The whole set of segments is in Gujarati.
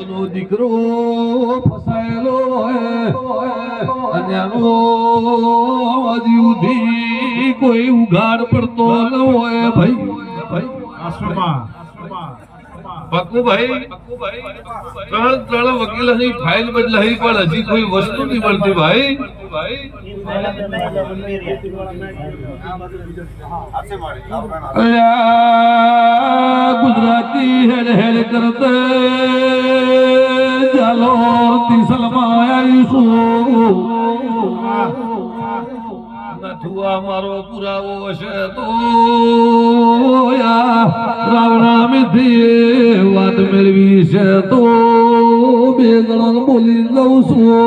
નો દીકરો ફસાયેલો અને આનો હજી કોઈ ઉઘાડ પડતો ન હોય ભાઈ પક્કુભાઈ ત્રણ વકીલોની ફાઇલ બદલાઈ પણ હજી કોઈ વસ્તુ નહીં મળતી ભાઈ ગુજરાતી હેડ હેડ કરતે ચાલો તીસલમાં આવીશું નથુઆ મારો પુરાવો છે તો રાવણા મેથી વાત મેળવી છે તો બે ગણા બોલી લઉં છું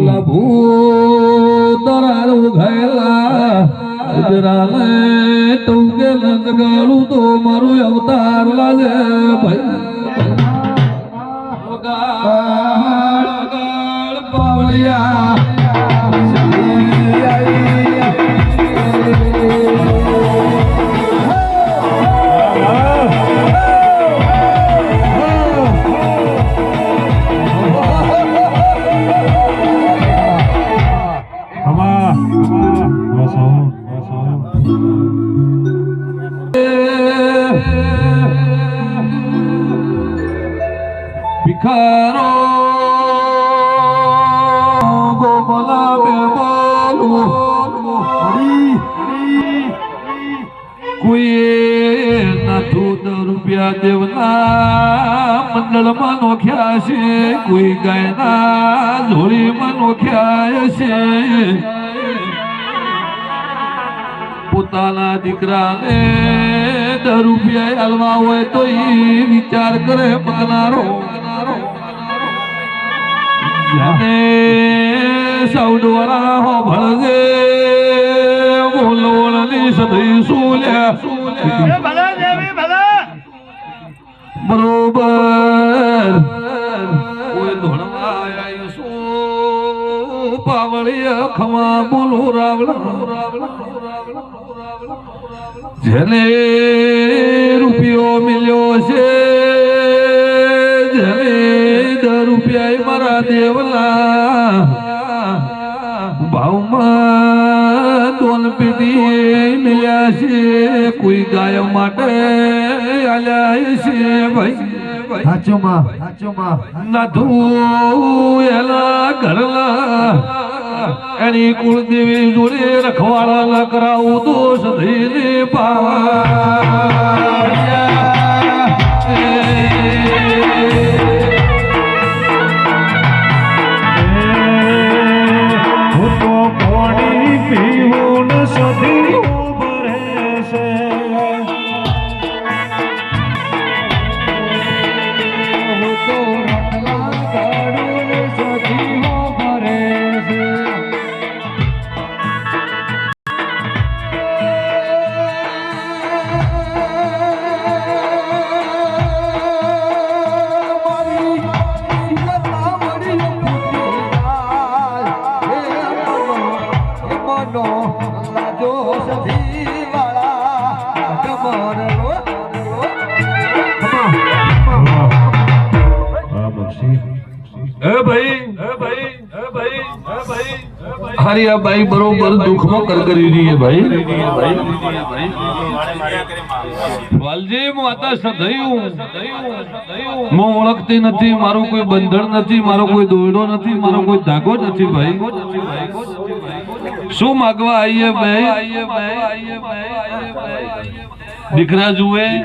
લભુ તરારું ઘેલાજરાને ટૂંકે લંજગાડું તો મારું અવતાર લાગે ભાઈ ગાળ પાવળિયા ભિખારો ગોમલા બે બોલું કોઈ નાથું રૂપિયા દેવના મંડળમાં નોખ્યા છે કોઈ ગાયના ઝોળીમાં નોખ્યા છે પોતાના દીકરાને 10 રૂપિયા આલવા હોય તો એ વિચાર કરે મગનારો જાને સૌડવાળા હો ભળગે બોલવળની સદઈ સુલ્યા ભલા દેવી ભલા બરોબર કોઈ ધોણવા આયો સો પાવળિયા ખમા બોલો રાવણા જેને રૂપિયો મિલ્યો છે જેને 10 રૂપિયા મારા દેવલા ભાવમાં દોન પેટી મિલ્યા છે કોઈ ગાય માટે આલ્યા છે ભાઈ હાચોમાં નાથું એલા ઘરલા એની કુળદેવી જોડે રખવાડા ના કરાવું તો સધીને પાણી પીવું સધી હરિયા ભાઈ બરોબર દુઃખમાં કરગરી રહી है भाई વાલજી માતા સધયું હું ઓળખતી નથી મારું કોઈ બંધન નથી મારો કોઈ દોરડો નથી મારો કોઈ ધાગો નથી ભાઈ શું માંગવા આવીએ ભાઈ દીકરા જુએ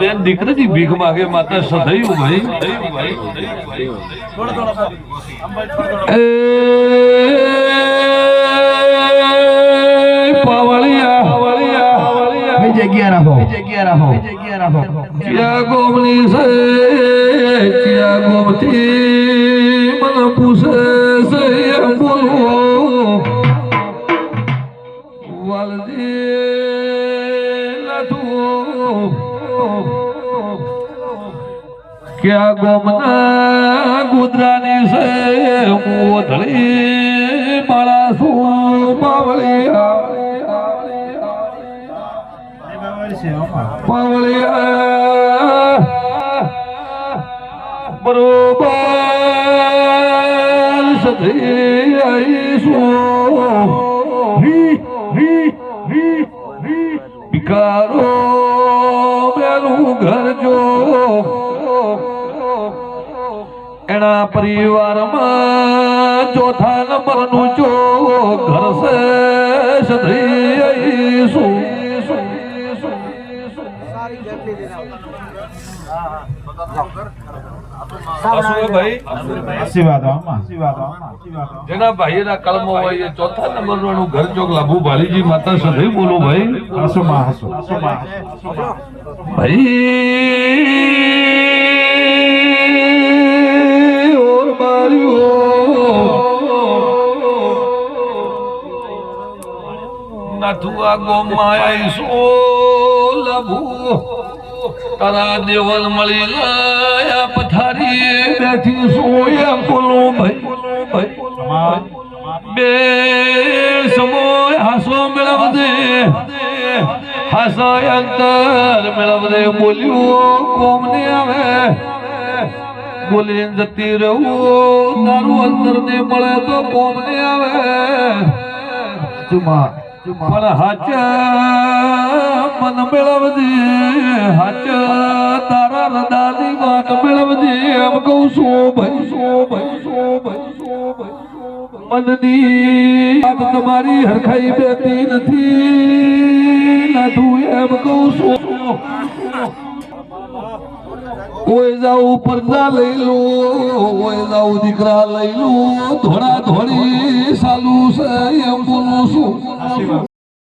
બેન દીકરાથી ભીખ માગે માતા સધયું ભાઈ પાવળિયા જગ્યા રાખો ચિયા ગોમની છે ચિયા ગોમથી મને પૂછે છે બોલો વાલજી ક્યાં ગોમના ગુદરાની છે મોધળી માળા શું પાવળિયા પાવળિયા બરોબર સધી આઈશું ભિખારો બેનું ઘર જો એના પરિવારમાં ચોથા નંબરનું જો ઘર છે સધી આઈશું જેના ભાઈ ના કલમો હોય એ ચોથા નંબર નું ઘર ચોક લાભુ ભાલીજી માતા સદૈવ બોલો ભાઈ ભાઈ ઓર બારીઓ નાથુઆ ગોમાયા સો લાભુ તારા દેવલ મળી લાયા પથારી બેઠી સોયા બોલો ભાઈ બે સમય હાસો મેળવદે હાસા અંતર મેળવદે બોલ્યું કોમને આવે બોલીને જતી રહું તારું અંતર ને મળે તો કોમને આવે પણ હાચા મન મેળવજે હાચા તારા હૃદયની વાત મેળવજે એમ કહું છું ભાઈ મનની વાત તમારી હરખાઈ બેતી નથી નાથું એમ કહું છું કોઈ જાઉં પડદા લઈ લો કોઈ જાઉં દીકરા લઈ લો